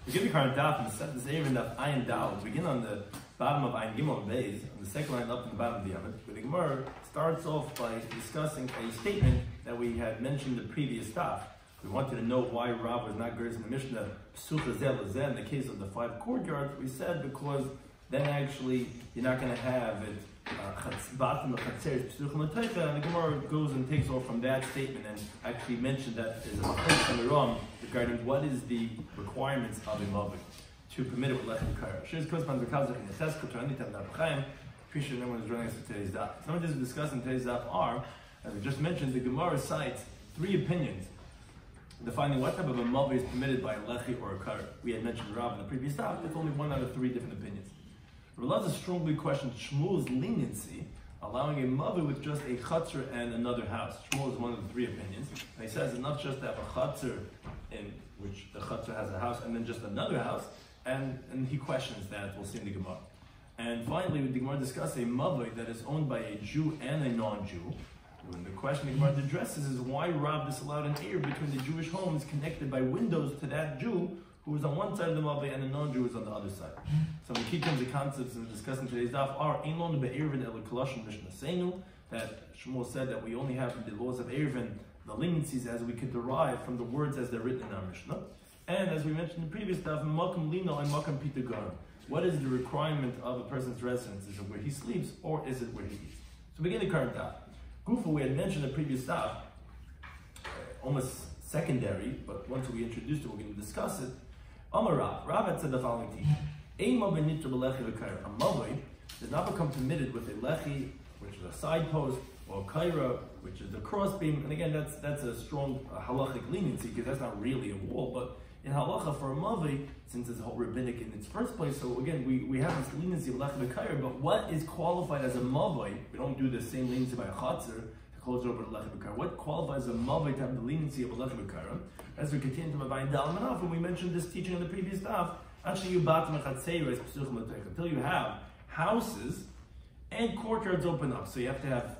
We give the current Daf and set this Eruvin Daf Ayin Dal. We begin on the bottom of Ayin Gimel Beis, on the second line up in the bottom of the Yomit. The Gemara starts off by discussing a statement that we had mentioned in the previous Daf. We wanted to know why Rav was not gers in the Mishnah Psucha Zel Zeh in the case of the 5 courtyards. We said because then actually you're not going to have it bottom of Chatzeres Psucha L'Teicha, and the Gemara goes and takes off from that statement and actually mentioned that there's a machlokes on the Ram regarding what is the requirements of a mavik to permit it with lechem kaira. Shiz kosman bekazach in Yecheskel to anytime that Chaim. Appreciate everyone who's joining us for today's daf. Some of these we discussed in today's daf are, as we just mentioned, the Gemara cites 3 opinions defining what type of a mavik is permitted by a lechi or a kaira. We had mentioned Rav in the previous daf. It's only 1 out of 3 different opinions. Rav strongly questioned Shmuel's leniency, allowing a mavik with just a chutzner and another house. Shmuel is one of the 3 opinions. And he says enough just to have a chutzner in which the chutzner has a house and then just another house, and he questions that. We'll see in the Gemara. And finally, the Gemara discusses a mavik that is owned by a Jew and a non-Jew. And the question the Gemara addresses is why Rav disallowed an air between the Jewish homes connected by windows to that Jew who is on one side of the mavik and the non-Jew is on the other side. So the key terms and concepts we're discussing today's daf are Ein be'eruvin el kolashon mishnah seinu, that Shmuel said that we only have the laws of Eruvin, the leniencies as we could derive from the words as they're written in our Mishnah. And as we mentioned in the previous daf, makam lino and makam pitagon. What is the requirement of a person's residence? Is it where he sleeps or is it where he eats? So begin the current daf. Gufa, we had mentioned in the previous daf, almost secondary, but once we introduced it, we're going to discuss it. Amar Rav had said the following teaching. A mavik does not become permitted with a lechi, which is a side post, or kaira, which is a crossbeam. And again, that's a strong halachic leniency because that's not really a wall. But in halacha for a mavik, since it's whole rabbinic in its first place, so again we have this leniency of lechi kaira. But what is qualified as a mavik? We don't do the same leniency by a chatzir to close over to lechi kaira. What qualifies as a mavik to have the leniency of a lechi kaira? As we continue to Mavayin Dal Manaf, and we mentioned this teaching in the previous daf. Actually, you until you have houses and courtyards open up. So you have to have,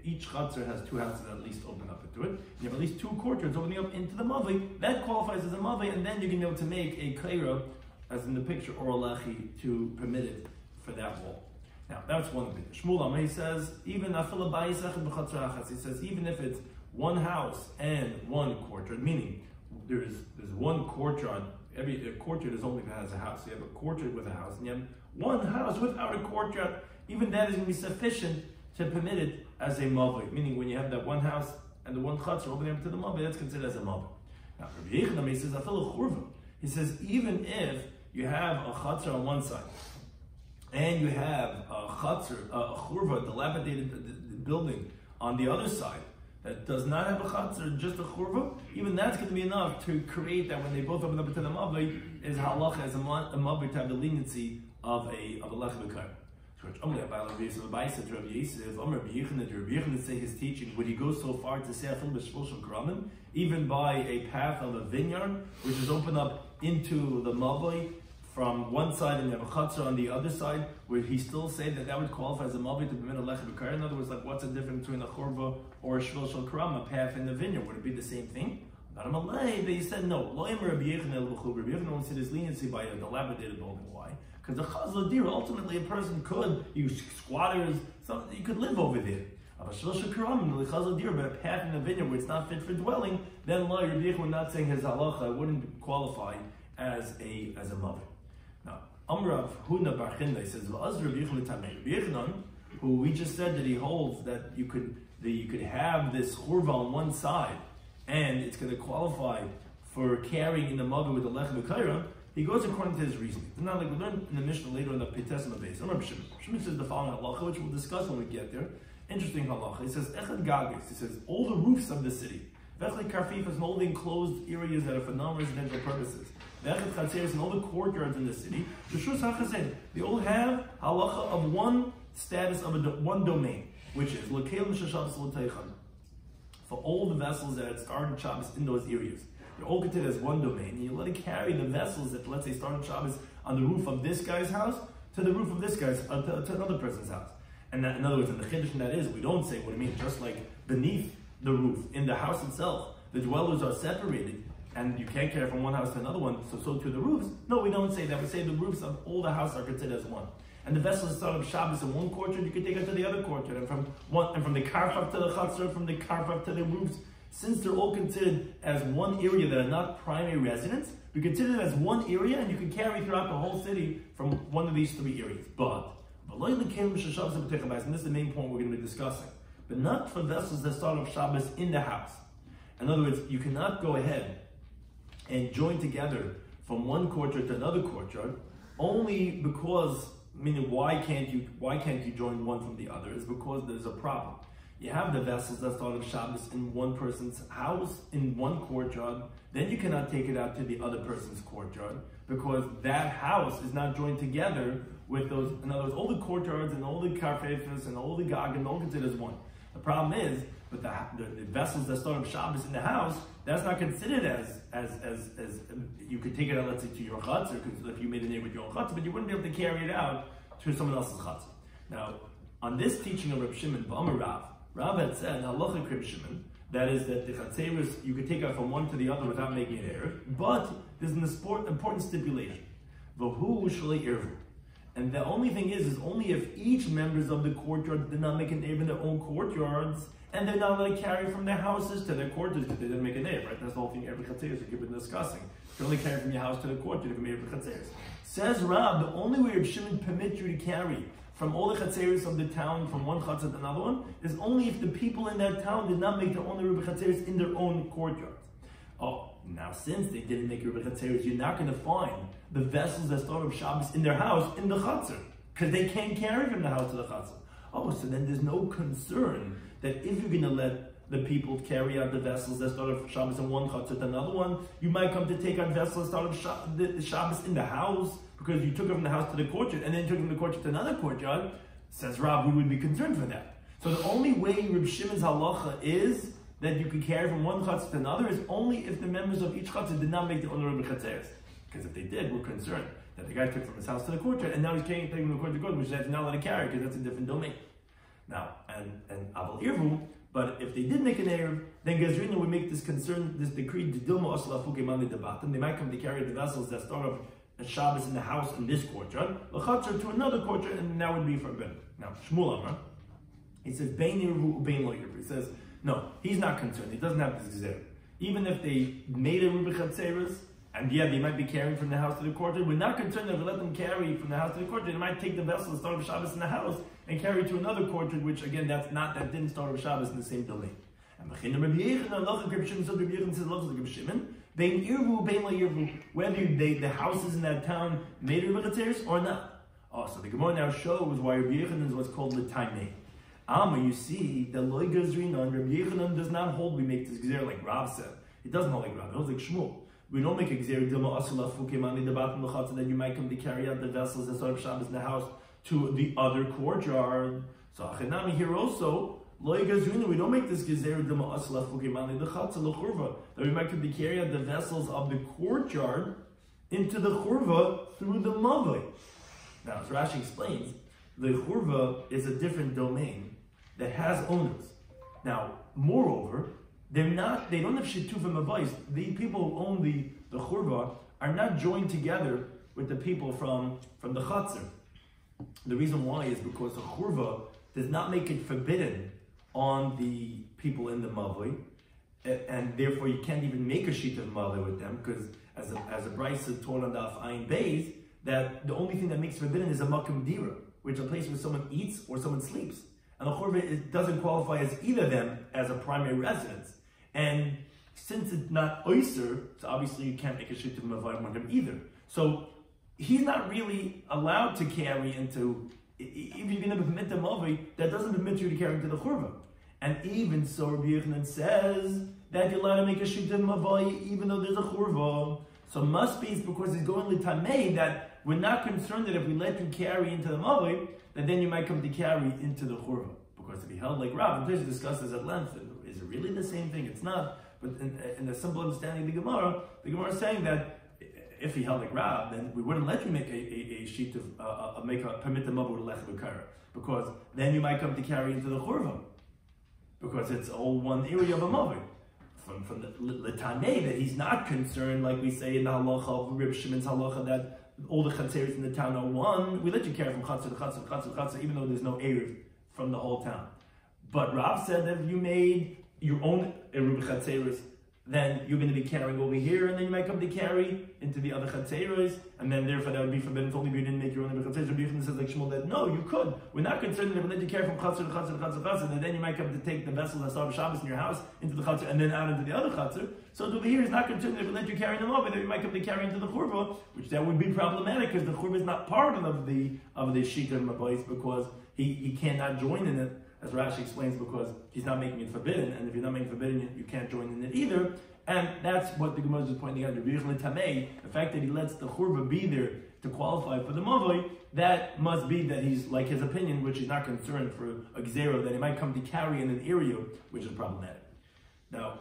each chutzner has 2 houses that at least open up into it. You have at least 2 courtyards opening up into the mavik. That qualifies as a mavik, and then you're going to be able to make a kaira, as in the picture, or a lechi, to permit it for that wall. Now, that's one opinion. Shmuel Amei says, even he says, even if it's 1 house and 1 courtyard, meaning there's 1 courtyard. Every courtyard is only that has a house. So you have a courtyard with a house, and you have 1 house without a courtyard. Even that is going to be sufficient to permit it as a mavik. Meaning, when you have that 1 house and the 1 chutzner opening up to the mavik, that's considered as a mavik. Now, Rabbi Shloimy says, "Afilu churva." He says, even if you have a chutzner on one side and you have a chutzner, a churva, dilapidated building on the other side, that does not have a chutzner, just a churva, even that's going to be enough to create that when they both open up into the mavik, is halacha as a mavik to have the leniency of a lechem b'kar. Say his teaching, would he go so far to say even by a path of a vineyard, which is open up into the mavik from one side and you have a chutzner on the other side, would he still say that would qualify as a mavik to permit a lechem b'kar? In other words, like what's the difference between a churva or a shvil shel karam, a path in the vineyard? Would it be the same thing? Not a malay, but he said no. Rabbi Yomi won't see this leniency by a dilapidated building. Why? Because the chazal dir, ultimately a person could use squatters, you could live over there. But a path in the vineyard where it's not fit for dwelling, then Rabbi Yomi not saying his halacha wouldn't qualify as a mavik. Now, Amrav Huna Bar Chinda says, Rabbi Yochanan, who we just said that he holds that you could have this churva on one side, and it's going to qualify for carrying in the mavik with the lechem b'kaira. He goes according to his reasoning. Now, like we learned in the Mishnah later in the Petes and the base. Rabbi Shimon says the following halacha, which we'll discuss when we get there. Interesting halacha. He says echad gagis. He says all the roofs of the city. V'echad karfifas and all the enclosed areas that are for non-residential purposes. V'echad chatzeres and all the courtyards in the city. They all have halacha of one status of one domain, which is l'keil m'shashavs l'teichan. For all the vessels that started Shabbos in those areas. They're all considered as one domain, and you let it carry the vessels that, let's say, started Shabbos on the roof of this guy's house to the roof of this guy's, to another person's house. And that, in other words, in the chiddush that is, we don't say what it means, just like beneath the roof, in the house itself, the dwellers are separated. and you can't carry from one house to another one, so to the roofs. No, we don't say that. We say the roofs of all the houses are considered as one. And the vessels start of Shabbos in one courtyard, you can take it to the other courtyard, and from the karfav to the chatzor, from the karfav to the roofs. Since they're all considered as one area that are not primary residents, we consider it as one area, and you can carry throughout the whole city from one of these three areas. And this is the main point we're going to be discussing. But not for vessels that start off Shabbos in the house. In other words, you cannot go ahead and join together from one courtyard to another courtyard, only because, meaning why can't you join one from the other? Is because there's a problem. You have the vessels that start off Shabbos in one person's house, in one courtyard, then you cannot take it out to the other person's courtyard, because that house is not joined together with those. In other words, all the courtyards and all the karfefes and all the gag and all considered as one. The problem is, but the vessels that start off Shabbos in the house, that's not considered as you could take it out, let's say, to your chutzner, because if you made a name with your own chutzner, but you wouldn't be able to carry it out to someone else's chutzner. Now, on this teaching of Rabbi Shimon, Rav had said, halacha Rabbi Shimon, that is that the chatzeris you could take out from one to the other without making an error, but there's an important stipulation. V'hu shalei ervu. And the only thing is only if each members of the courtyard did not make an error in their own courtyards, and they're not allowed to carry from their houses to their courtyards because they didn't make an error, right? That's the whole thing every chatzeris that you've been discussing. You can only carry from your house to the courtyard if you made every chatzeris. Says Rav, the only way Rabbi Shimon permits you to carry from all the chatzeris of the town from one chatzar to another one is only if the people in that town did not make their own Eruvin chatzeris in their own courtyards. Oh, now since they didn't make Eruvin chatzeris, you're not going to find the vessels that start of Shabbos in their house in the chatzar, because they can't carry from the house to the chatzar. Oh, so then there's no concern that if you're going to let the people carry out the vessels that start of Shabbos in one chatzar to another one, you might come to take out vessels that start of the Shabbos in the house, because you took it from the house to the courtyard, and then you took it from the courtyard to another courtyard. Says Rav, we would be concerned for that. So the only way Reb Shimon's halacha is that you could carry from one chatzar to another is only if the members of each chatzar did not make their own Eruvin chatzeris. Because if they did, we're concerned that the guy took from his house to the courtyard, and now he's taking from the courtyard to the courtyard, which is not allowed to carry, because that's a different domain. Now, and Aval Irvu, but if they did make an error, then Gazrina would make this decree, they might come to carry the vessels that start off a Shabbos in the house in this courtyard, l'chatzar to another courtyard, and that would be forbidden. Now, Shmuel Amar, he says, Bein Irvu, Bein Lo Irvu. He says, no, he's not concerned. He doesn't have this gzera. Even if they made a Eruvin chatzeris, and yeah, they might be carrying from the house to the courtyard, we're not concerned that we let them carry from the house to the courtyard. They might take the vessel and start of Shabbos in the house and carry to another courtyard, which again, that didn't start of Shabbos in the same domain. And Bein Irvu, Bein Lo Irvu, whether the houses in that town made Eruvin chatzeris or not. Oh, so the Gemara now shows why Rabbi Yechanan is what's called the Taimei. You see, the Loi Gazrina, and Rabbi Yechanan does not hold we make this gzer like Rav said. He doesn't hold like Rav, he holds like Shmuel. We don't make a gzer dilma asula fukemani debatim l'chatz that you might come to carry out the vessels that start of Shabbos in the house to the other courtyard. So Achenami here also, Loi Gazrina, we don't make this gzer dilma asula fukemani l'chatz l'churva that we might come to carry out the vessels of the courtyard into the churva through the mavoi. Now, as Rashi explains, the churva is a different domain that has owners. Now, moreover, they don't have shitufim avos. The people who own the churva are not joined together with the people from the chatzar. The reason why is because the churva does not make it forbidden on the people in the mavoi, and therefore you can't even make a sheet of mavoi with them, because as a brisa taught on Daf Ayin Beis, that the only thing that makes forbidden is a makam dira, which is a place where someone eats or someone sleeps. And the churva doesn't qualify as either of them as a primary residence. And since it's not oyser, so obviously you can't make a shit to mavayim on him either. So he's not really allowed to carry into, if you're going to permit the mavai, that doesn't permit you to carry into the churva. And even so, Rabbi Yechanan says that you're allowed to make a shit to mavai even though there's a churva. So must be it's because he's going to tamei that we're not concerned that if we let you carry into the mavai, that then you might come to carry into the churva. Because if he held like Rav, and please discuss this at length, is it really the same thing? It's not. But in the simple understanding of the Gemara is saying that if he held like Rav, then we wouldn't let you make a sheet of permit the mavai with lech v'kara, because then you might come to carry into the churva, because it's all one area of a mavai. from the L'tanei, that he's not concerned, like we say in the halacha of Reb Shimon's halacha, that all the chatzeros in the town are one. We let you carry from chatzer to chatzer to chatzer to chatzer, even though there's no eruv from the whole town. But Rav said that if you made your own eruv chatzeros, then you're going to be carrying over here, and then you might come to carry into the other chatzeros, and then therefore that would be forbidden. It's only if you didn't make your own eruv chatzeros. Rabbi Yochanan says like Shmuel that no, you could. We're not concerned that if we let you carry from chatzer to chatzer to chatzer to chatzer, and then you might come to take the vessel that's on Shabbos in your house into the chatzer, and then out into the other chatzer. So over here is not concerned that if we let you carry them over, then you might come to carry into the churva, which that would be problematic because the churva is not part of the shita mabayis, because he cannot join in it, as Rashi explains, because he's not making it forbidden, and if you're not making it forbidden, you can't join in it either. And that's what the Gemara is pointing out. The fact that he lets the churva be there to qualify for the mavoi, that must be that he's, like his opinion, which he's not concerned for a gzera, that he might come to carry in an area, which is problematic. Now,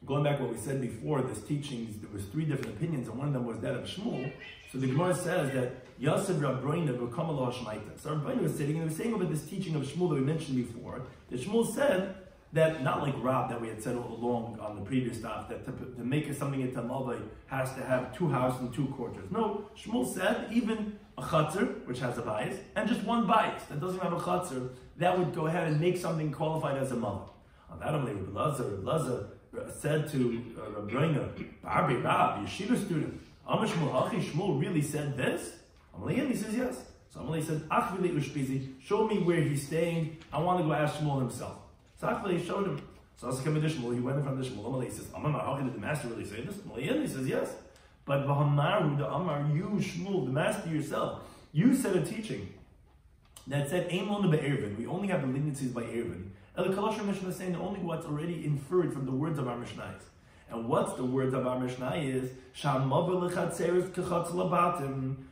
going back to what we said before, this teachings, there was 3 different opinions, and one of them was that of Shmuel. So the Gemara says that Yosef Rabbeinu v'kam lo hashmaita. So Rabbeinu was sitting and he was saying about this teaching of Shmuel that we mentioned before, that Shmuel said that, not like Rab that we had said all along on the previous stuff, that to make something into Mavai has to have 2 houses and 2 courtyards. No, Shmuel said even a chatzar, which has a bias, and just 1 bias that doesn't have a chatzar, that would go ahead and make something qualified as a Mavai. On that only, Lazar said to Rabbeinu, Barbi Rab, yeshiva student, Amar Shmuel Hachi, Shmuel really said this? Amalei, he says yes. So Amalei said, Achvili Ushpizi, show me where he's staying. I want to go ask Shmuel himself. So Achvili showed him. So Asa came to Shmuel, he went in front of Shmuel. Amalei says, Amar Hachi, did the master really say this? Amalei, he says yes. But V'hamaru, the Amar, you Shmuel, the master yourself, you said a teaching that said, Eimon be'ervin, we only have the leniencies by Eruvin. And the Kalash Mishnah is saying only what's already inferred from the words of our Mishnah. And what's the words of our Mishnah is,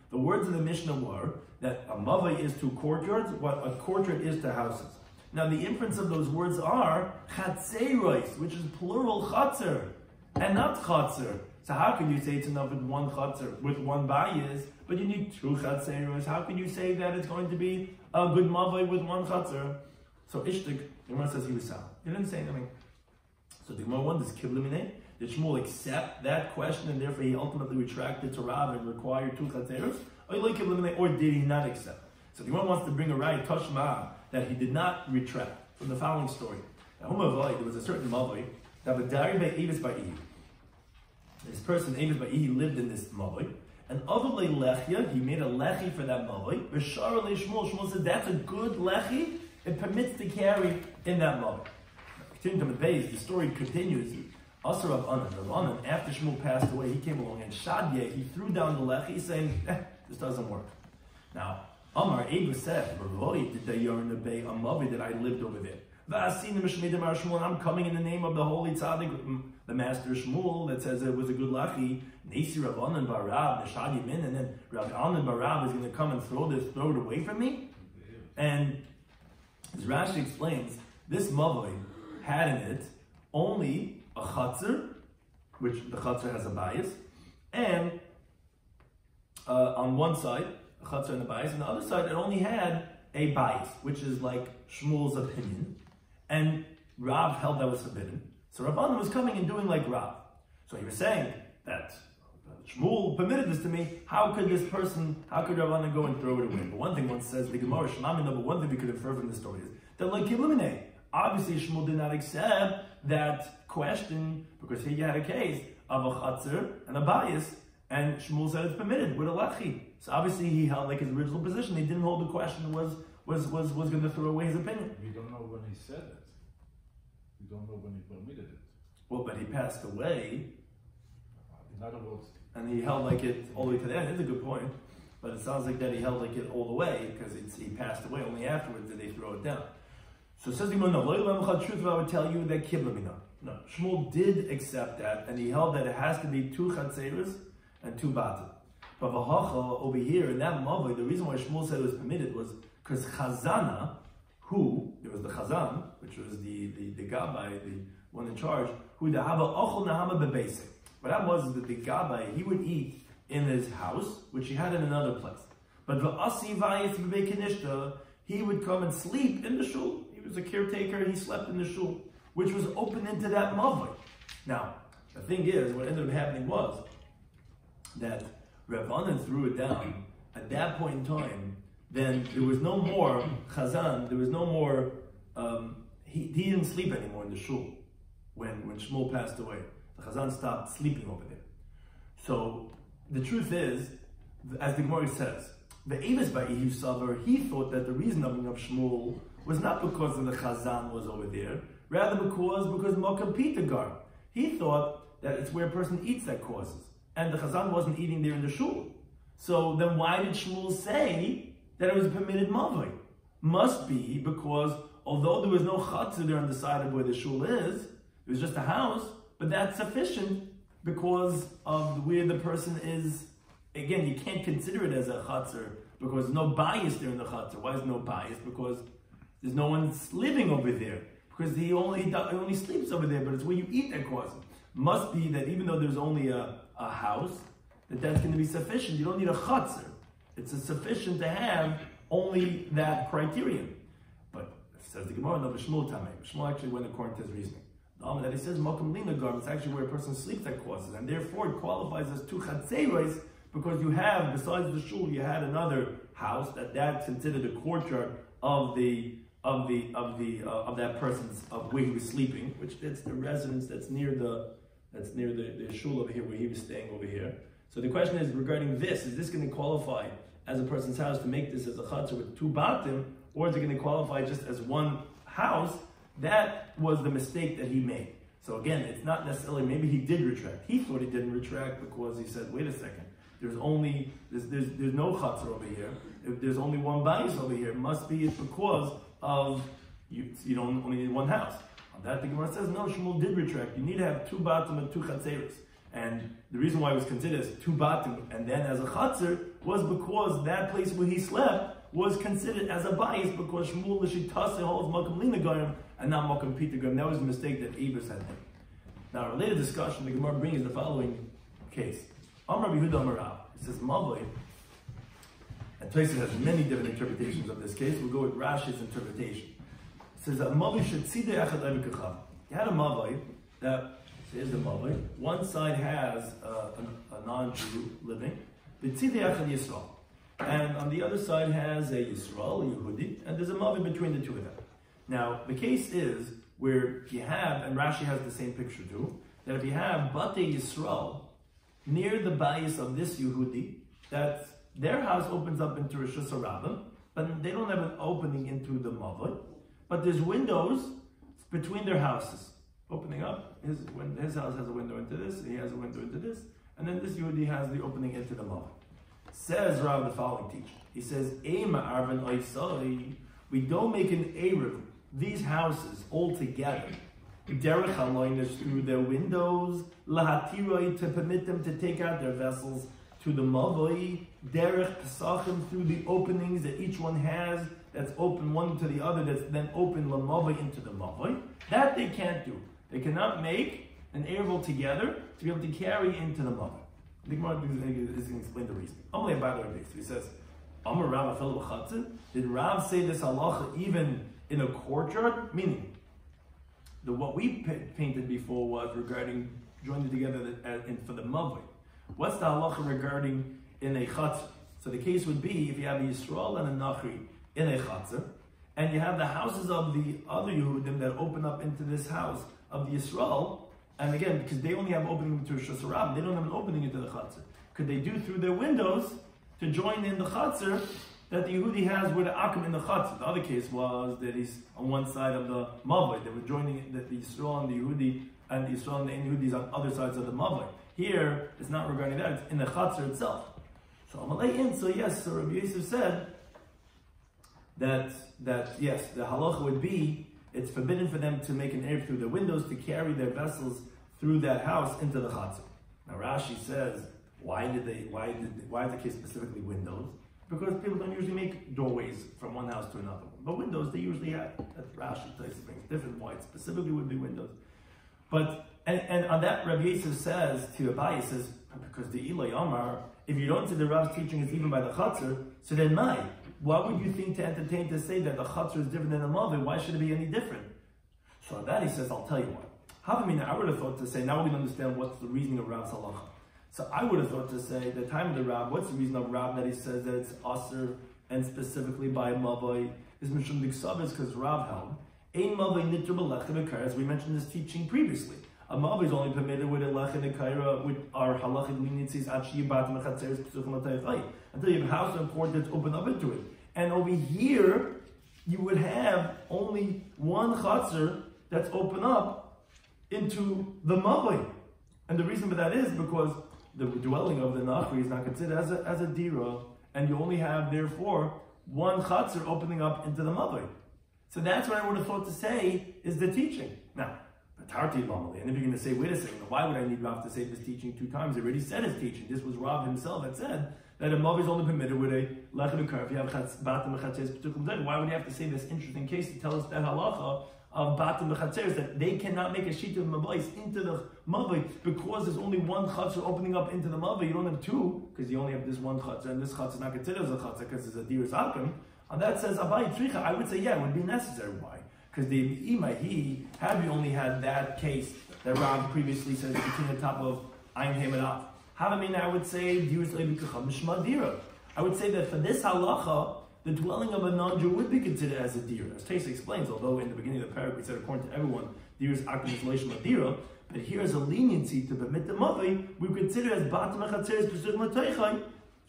the words of the Mishnah were that a mava is to courtyards, what a courtyard is to houses. Now the inference of those words are chatzeros, which is plural chatzer, and not chatzer. So how can you say it's enough with 1 chatzer, with 1 bayis, but you need 2 chatzeros? How can you say that it's going to be a good mava with 1 chatzer? So Ishtik, the Gemara says he was sound. He didn't say anything. So the Gemara wonders, Kiblimine, did Shmuel accept that question and therefore he ultimately retracted to Rav and required 2 chatzeros? Or did he not accept? So the Gemara wants to bring a right, Tashma, that he did not retract from the following story. Now, there was a certain Mavoi, that was Dari by Avis by Ihi. This person, Avis by Ihi, lived in this Mavoi, and Avale Lechia, he made a Lechi for that Mavoi. B'shara le Shmuel said, that's a good Lechi, it permits to carry in that Mavoi. Continuing to the base, the story continues. Also Rav Anan, after Shmuel passed away, he came along and Shadye, he threw down the Lechi saying, this doesn't work. Now, Amar Eva said, did they yarn the bay a Mavi that I lived over there? I'm coming in the name of the holy tzaddik, the master Shmuel, that says it was a good Lechi. Nasi Rav Anan Barab, the Shadi Min, and then Rav Anan Barab is going to come and throw it away from me? And as Rashi explains, this Mavi had in it only a chatzar, which the chatzar has a bias, and on one side, a chatzar and a bias, and the other side, it only had a bias, which is like Shmuel's opinion, and Rav held that was forbidden. So Rabbanan was coming and doing like Rav. So he was saying that Shmuel permitted this to me. How could Rabbanan go and throw it away? But one thing one says, the Gemara, Shemami, number one thing we could infer from the story is that like Kilimine, obviously Shmuel did not accept that question because he had a case of a chatzar and a bias, and Shmuel said it's permitted with a lechi. So obviously he held like his original position. He didn't hold the question was going to throw away his opinion. We don't know when he said it. We don't know when he permitted it. Well, but he passed away. In other words, and he held like it all the way to the end. It's a good point, but it sounds like that he held like it all the way because he passed away. Only afterwards did they throw it down. So it says the truth, I would tell you that kiblamina. No, Shmuel did accept that, and he held that it has to be 2 chatzeros and 2 batim. But v'hacha over here in that mavoi, the reason why Shmuel said it was permitted was because Chazana, there was the Chazan, which was the Gabbai, the one in charge, who the haba ochel nahama bebasik. What that was that the Gabbai, he would eat in his house, which he had in another place. But v'asi vayis b'beikinishta, he would come and sleep in the shul. He was a caretaker, he slept in the shul. which was open into that mavoi. Now, the thing is, what ended up happening was that Rabbanan threw it down. At that point in time, then there was no more chazan, there was no more, he didn't sleep anymore in the shul when Shmuel passed away. The chazan stopped sleeping over there. So the truth is, as the Gemara says, the Eves Ba'ihi Savar, he thought that the reason of Shmuel was not because of the chazan was over there, rather because Mokam Pitagar. He thought that it's where a person eats that causes. And the chazan wasn't eating there in the shul. So then why did Shmuel say that it was a permitted mavoi? Must be because although there was no chatzah there on the side of where the shul is, it was just a house, but that's sufficient because of where the person is. Again, you can't consider it as a chatzah because there's no bias there in the chatzah. Why is there no bias? Because there's no one living over there. Because he only sleeps over there, but it's where you eat that causes. Must be that even though there's only a house, that's going to be sufficient. You don't need a chatzar. It's sufficient to have only that criterion. But says the Gemara, no, Shmuel Tamei. Shmuel actually went according to his reasoning. That he says Malkum Lina Garm, it's actually where a person sleeps that causes, and therefore it qualifies as two chatzeros because you have, besides the shul, you had another house that's considered a courtyard of that person's of where he was sleeping, which it's the residence that's near the shul over here where he was staying over here. So the question is regarding this: is this going to qualify as a person's house to make this as a chatzah with two batim, or is it going to qualify just as one house? That was the mistake that he made. So again, it's not necessarily maybe he did retract. He thought he didn't retract because he said, "Wait a second, there's no chatzah over here. If there's only one bias over here, it must be it's because of you don't only need one house." On that, the Gemara says, no, Shmuel did retract. You need to have two batim and two chatzeros. And the reason why it was considered as two batim and then as a chatzar was because that place where he slept was considered as a bias because Shmuel l'shitase holds Malkum Lina Goyim and not Malkum Pita Goyim. That was the mistake that Eves had made. Now, a related discussion the Gemara brings the following case. Amar Yehuda Amar Rav. It says Mavoi. And Tosfos has many different interpretations of this case. We'll go with Rashi's interpretation. It says that Mavoi should see the echad levikacham. You had a Mavoi that. Here's the Mavoi. One side has a non-Jew living, Yisrael, and on the other side has a Yisrael, a Yehudi, and there's a Mavoi between the two of them. Now, the case is where you have, and Rashi has the same picture too, that if you have Bate Yisrael near the bias of this Yehudi, that their house opens up into Rosh Hashanah, but they don't have an opening into the Mavoi, but there's windows between their houses. Opening up, his house has a window into this, he has a window into this, and then this Yehudi has the opening into the Mavoi. Says Rav the following teaching. He says, Eima Arvin Oisai, we don't make an Eruv, these houses all together. Derech Haloinis through their windows, Lahatiroi to permit them to take out their vessels to the Mavoi, Derech Pesachim through the openings that each one has, that's open one to the other, that's then open Lamavoi into the Mavoi. That they can't do. They cannot make an Eruv together to be able to carry into the Mavoi. The Gemara is going to explain the reason. Amalei by the Rabbi. He says, Amar Rav Afel B'chatzah. Did Rav say this halacha even in a courtyard? Meaning, what we painted before was regarding joining together for the Mavoi. What's the halacha regarding in a chatzah? So the case would be if you have a Yisrael and a Nachri in a chatzah, and you have the houses of the other Yehudim that open up into this house of the Yisrael, and again, because they only have opening into Rosh Hashanah, they don't have an opening into the Chatzar. Could they do through their windows to join in the Chatzar that the Yehudi has with the Akim in the Chatzar? The other case was that he's on one side of the Mavoi. They were joining the Yisrael and the Yehudi, and the Yisrael and the Yehudis on other sides of the Mavoi. Here, it's not regarding that, it's in the Chatzar itself. So Amalei in, so yes, so Rabbi Yosef said that yes, the halacha would be it's forbidden for them to make an Eruv through their windows to carry their vessels through that house into the chatzar. Now Rashi says, why is the case specifically windows? Because people don't usually make doorways from one house to another. But windows they usually have. That's Rashi brings different why it specifically would be windows. But and on that Rabbi Yosef says to Abaye says because the Ilay Amar, if you don't see the Rav's teaching is even by the chatzar, so then why would you think to entertain to say that the chatzar is different than the Mavoi? Why should it be any different? So on that he says, I'll tell you why. I would have thought to say, now we're going to understand what's the reasoning of Rav's halacha. So I would have thought to say, the time of the Rav, what's the reason of Rav that he says that it's aser and specifically by mavai is mishum diksav, is because Rav held ein mavai nitr b'lechem ekayra, as we mentioned this teaching previously. A mavai is only permitted with a lechem ekayra with our halachic leniencies until you have a house and court that's open up into it. And over here, you would have only one chatzar that's open up into the mavai. And the reason for that is because the dwelling of the Nachri is not considered as a dira, and you only have, therefore, one chatzar opening up into the mavai. So that's what I would have thought to say is the teaching. Now, and if you're going to say, wait a second, why would I need Rav to say this teaching 2 times? He already said his teaching. This was Rav himself that said that a mavai is only permitted with a lechem ekar. If you have batim v'chatzeres p'tuchim, why would you have to say this interesting case to tell us that halacha of batim v'chatzeres, that they cannot make a sheet of mavais into the mavai because there's only one chatzar opening up into the mavai? You don't have 2 because you only have this one chatzar, and this chatzar is not considered as a chatzar because it's a diras akim. And that says abai tricha. I would say it would be necessary. Why? Because the imai had you only had that case that Rav previously said between the top of Ayin Hem and Av. I would say I would say that for this halacha, the dwelling of a non-Jew would be considered as a dira. As Taisa explains, although in the beginning of the paragraph we said according to everyone, dira is akim isolation of dira, but here is a leniency to permit the mavai, we consider as batim achatzeres p'suchim l'teichai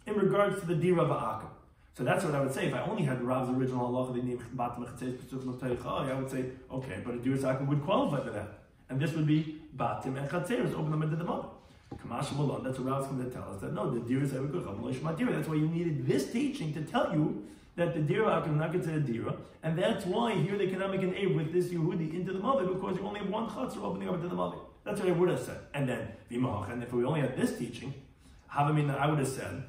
in regards to the dira v'akim. So that's what I would say. If I only had Rav's original halacha, the name batim achatzeres p'suchim l'teichai, I would say, okay, but a dira akim would qualify for that. And this would be batim and chatzeres, open them into the mavai. That's what Rav's going to tell us, that no, the dira is dira. That's why you needed this teaching to tell you that the dira akim not considered dira, and that's why here they cannot make an aid with this Yehudi into the mavai because you only have one chatzar opening up into the mavai. That's what I would have said. And then and if we only had this teaching, I would have said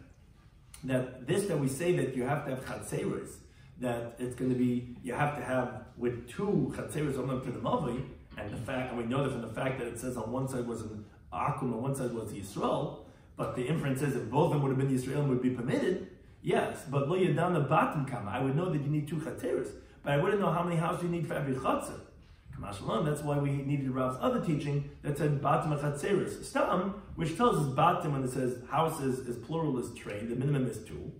that this that we say that you have to have chatzeres, that it's going to be you have to have with 2 chatzeres opening up to the mavai, and we know that from the fact that it says on one side was an akum, on one side was Yisrael, but the inference says if both of them would have been Yisrael and would be permitted. Yes, but lo yadam the bottom kama. I would know that you need 2 chatzeres, but I wouldn't know how many houses you need for every chatzar. That's why we needed Rav's other teaching that said bottom chatzeres. Stam, which tells us bottom when it says houses is plural is trained, the minimum is 2,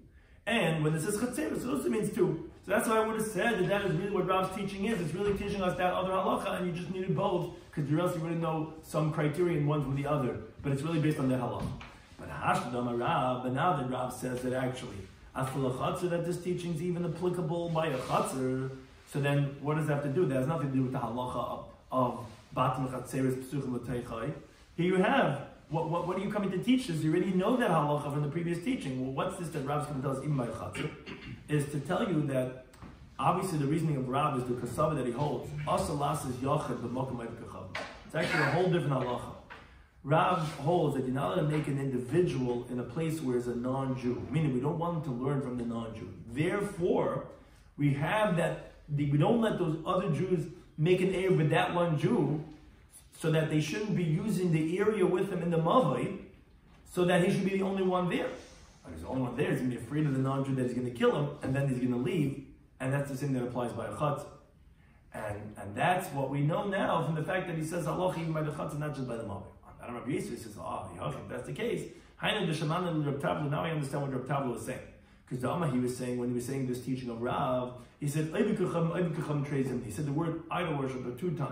and when it says chatzeres, it also means 2. So that's why I would have said that is really what Rav's teaching is. It's really teaching us that other halacha, and you just needed both because or else you wouldn't know some criterion one from the other. But it's really based on that halacha. But now that Rav says that actually that this teaching is even applicable by a chatzar, so then what does that have to do? That has nothing to do with the halacha of batim chatzeres p'suchim l'teichai. Here you have, what are you coming to teach us? You already know that halacha from the previous teaching. Well, what's this that Rav's going to tell us even by chatzar? Is to tell you that obviously the reasoning of Rav is the kasava that he holds. Asalas is yachid b'mokum ha'ikachav. It's actually a whole different halacha. Rav holds that you're not allowed to make an individual in a place where it's a non-Jew, meaning we don't want them to learn from the non-Jew. Therefore, we have that, we don't let those other Jews make an Eruv with that one Jew, so that they shouldn't be using the area with him in the mavai, so that he should be the only one there. If he's the only one there, he's going to be afraid of the non-Jew that he's going to kill him, and then he's going to leave, and that's the thing that applies by a chatzah. And that's what we know now from the fact that he says halacha even by the chatzah, not just by the mavai. And Rabbi Yisrael says, if that's the case, now I understand what Reb Tavla was saying. Because the Amma he was saying, when he was saying this teaching of Rav, he said, he said the word idol worship 2 times.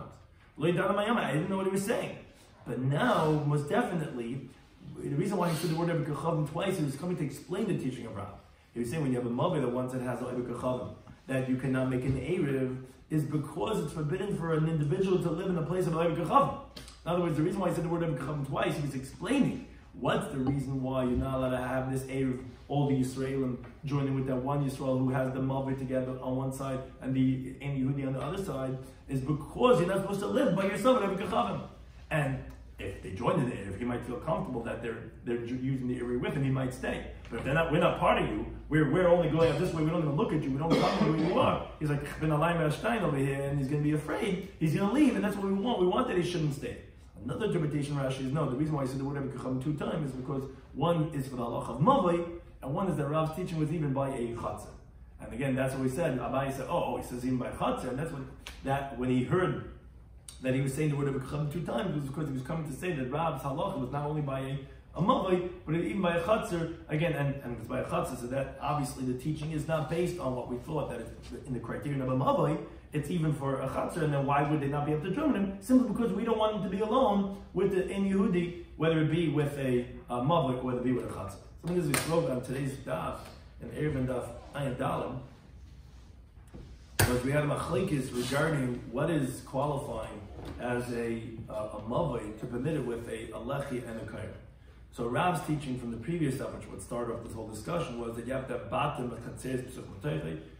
I didn't know what he was saying. But now, most definitely, the reason why he said the word Ebed Kachavim twice, he was coming to explain the teaching of Rav. He was saying when you have a mother that once it has Ebed Kachavim, that you cannot make an Erev, is because it's forbidden for an individual to live in a place of Ebed Kachavim. In other words, the reason why he said the word Ebed Kachavim twice, he was explaining what's the reason why you're not allowed to have this Erev, all the Yisraelim joining with that one Yisrael who has the mother together on one side and the Ein Yehudi on the other side, is because you're not supposed to live by yourself at Ebed Kachavim. And if they join in the Erev, he might feel comfortable that they're using the Erev with him, he might stay. But if we're not part of you, we're only going out this way, we don't even look at you, we don't come where you are. He's like, Ben Alayim Ashtain over here, and he's going to be afraid, he's going to leave, and that's what we want. We want that he shouldn't stay. Another interpretation of Rashi is no, the reason why I said the word Ebed Kachavim 2 times is because one is for the halach of Mavai, and one is that Rav's teaching was even by a chatzah. And again, that's what we said. Abai said, he says even by chatzah, and that's when he heard that he was saying the word of Ekcham 2 times was because he was coming to say that Rab's halacha was not only by a mavoi, but even by a chatzar, again, and it's by a chatzar, so that obviously the teaching is not based on what we thought, that it's in the criterion of a mavoi, it's even for a chatzar, and then why would they not be able to join him? Simply because we don't want him to be alone with the in Yehudi, whether it be with a mavoi or whether it be with a chatzar. Something as we spoke on today's daf, in Eruvin Daf, Ayin Dalam, was we had a machlekes regarding what is qualifying as a mavoi to permit it with a lechi and a kair. So Rav's teaching from the previous stuff, which would start off this whole discussion, was that you have to have batim,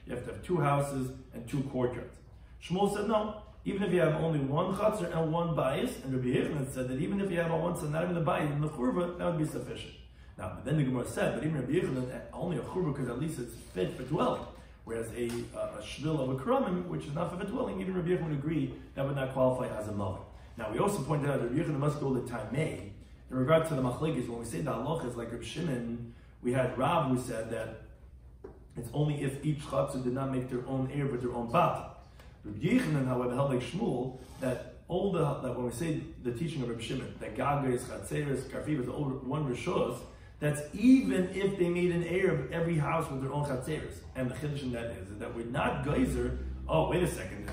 you have to have 2 houses and 2 courtyards. Shmuel said no, even if you have only 1 chatzar and 1 bayis, and Rabbi Yochanan said that even if you have on one side, not even the bayis, in the churva, that would be sufficient. Now, but then the Gemara said, but even Rabbi Yochanan, only a churva because at least it's fit for dwelling, whereas a shvil of a kramim, which is not fit for dwelling, even Rabbi Yochanan would agree that would not qualify as a mavoi. Now, we also pointed out that Rabbi Yochanan must go to tamei. In regard to the machlekes, when we say the halacha is like Reb Shimon, we had Rav who said that it's only if each chatzar did not make their own eir but their own bat. Reb Yochanan, however, held like Shmuel that that when we say the teaching of Reb Shimon that gagas, chatzeres, karfivas, all 1 rishos, that's even if they made an eir of every house with their own chatzeres. And the chiddush in that is that we're not geyser. Oh, wait a second.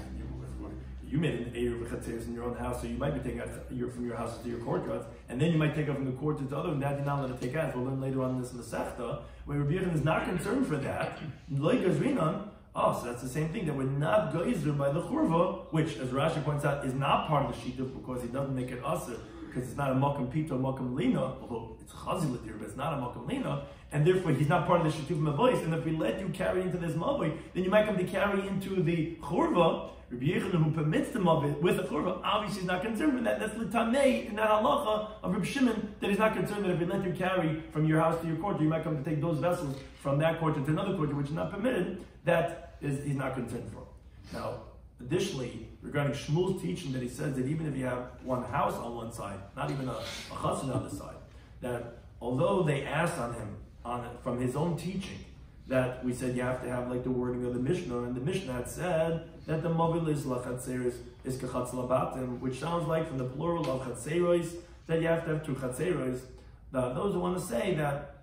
You made an eir of chatzeres in your own house, so you might be taking out from your house to your courtyards, and then you might take out from the courtyard to other, and that you're not allowed to take out. We'll learn later on in this in the Sechta, where Rabbi Yochanan is not concerned for that. Like Gazrinan, so that's the same thing, that we're not geyser by the churva, which, as Rashi points out, is not part of the shituf because he doesn't make it aser, because it's not a makam pito, makam lina, although it's chazil here, but it's not a makam lina, and therefore he's not part of the shituf mavois. And if we let you carry into this mavoi, then you might come to carry into the churva. Rabbi Yochanan, who permits the mavoi with a churva, obviously is not concerned with that. That's l'tamei in that halacha of Rabbi Shimon, that he's not concerned that if we let you carry from your house to your courtyard, you might come to take those vessels from that courtyard to another courtyard, which is not permitted. That is he's not concerned for. Now, additionally, regarding Shmuel's teaching, that he says that even if you have 1 house on one side, not even a chassan on the other side, that although they asked on him from his own teaching, that we said you have to have like the wording of the Mishnah, and the Mishnah had said that the mavil is lachatzeres is kachatz labatim, which sounds like from the plural of chatzeros that you have to have 2 chatzeros. Those who want to say that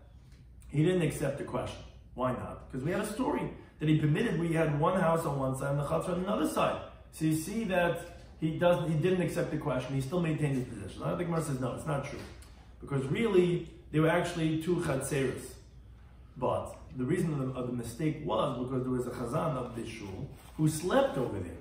he didn't accept the question. Why not? Because we had a story that he permitted where you had 1 house on one side and the chatzar on another side. So you see that he didn't accept the question. He still maintained his position. I think the Gemara says no, it's not true, because really there were actually 2 chatzeros, but the reason of the mistake was because there was a chazan of this shul who slept over there.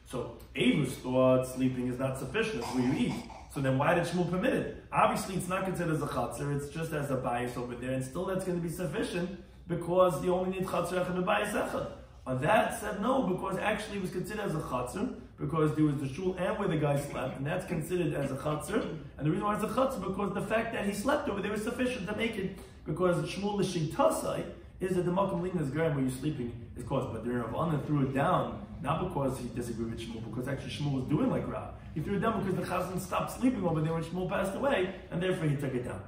So Avus thought sleeping is not sufficient, that's where you eat. So then why did Shmuel permit it? Obviously it's not considered as a chatzar, it's just as a bias over there, and still that's going to be sufficient because you only need chatzar echad and bias echad. On that said no, because actually it was considered as a chatzar, because there was the shul and where the guy slept, and that's considered as a chatzar. And the reason why it's a chatzar, because the fact that he slept over there was sufficient to make it, because Shmuel l'sheitasai is that the makam lina's gram where you're sleeping is caused, but the Ravana threw it down, not because he disagreed with Shmuel, because actually Shmuel was doing like Rav. He threw it down because the chazan stopped sleeping over there when Shmuel passed away, and therefore he took it down.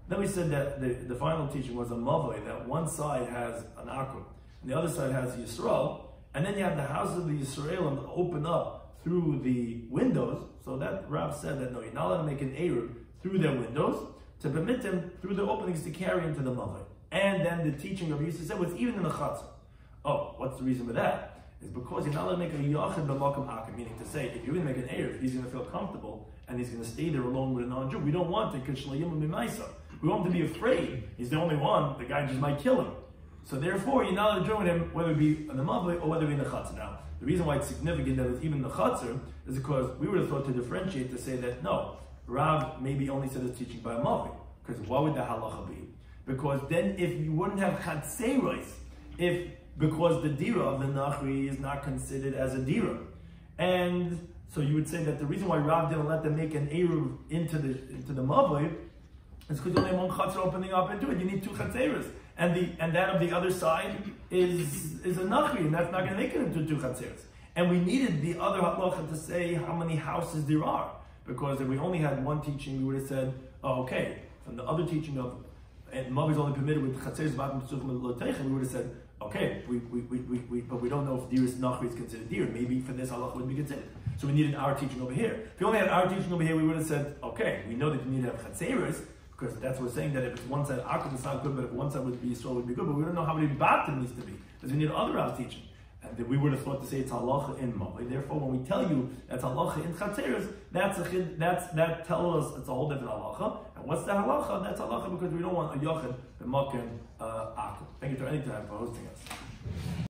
Then we said that the final teaching was a mavoi, that one side has an akum, and the other side has Yisrael, and then you have the houses of the Yisraelim open up through the windows, so that Rav said that no, you're not allowed to make an eruv through their windows, to permit them through the openings to carry into the mavoi. And then the teaching of Yisrael said was even in the chatzah. Oh, what's the reason for that? It's because you're not allowed to make a yachid b'makam akim, meaning to say, if you're going to make an eruv, he's going to feel comfortable, and he's going to stay there alone with a non-Jew. We don't want it, because shlayim b'maisa. We want him to be afraid. He's the only one, the guy just might kill him. So therefore, you're not allowed to join him, whether it be in the mavoi or whether it be in the chatzah. Now, the reason why it's significant that it's even in the chatzah is because we would have thought to differentiate, to say that, no, Rav maybe only said it's teaching by a mavoi, because what would the halacha be? Because then if you wouldn't have chatzeros, because the dira of the nachri is not considered as a dira. And so you would say that the reason why Rav didn't let them make an eruv into the mavoi is because you only have 1 chatzar opening up into it. You need 2 chatzeros. And that of the other side is a nachri, and that's not going to make it into 2 chatzeros. And we needed the other halacha to say how many houses there are. Because if we only had 1 teaching, we would have said, oh, okay, from the other teaching of and Mavi is only permitted with Chatzeres Batim Psuchim L'Teichen, we would have said, okay, but we don't know if Dir is Nachri is considered Dir. Maybe for this halach would be considered. So we needed our teaching over here. If we only had our teaching over here, we would have said, okay, we know that you need to have chatzeros, because that's what we're saying, that if it's one side akum, it's not good, but if one side would be Yisrael, it would be good. But we don't know how many batim needs to be, because we need other Rav's teaching. And then we would have thought to say it's halacha in Mavli. Therefore, when we tell you that's halacha in chatzeros, that tells us it's a whole different halacha. And what's that halacha? That's halacha because we don't want a yochid, the makim, akum. Thank you to any time for hosting us.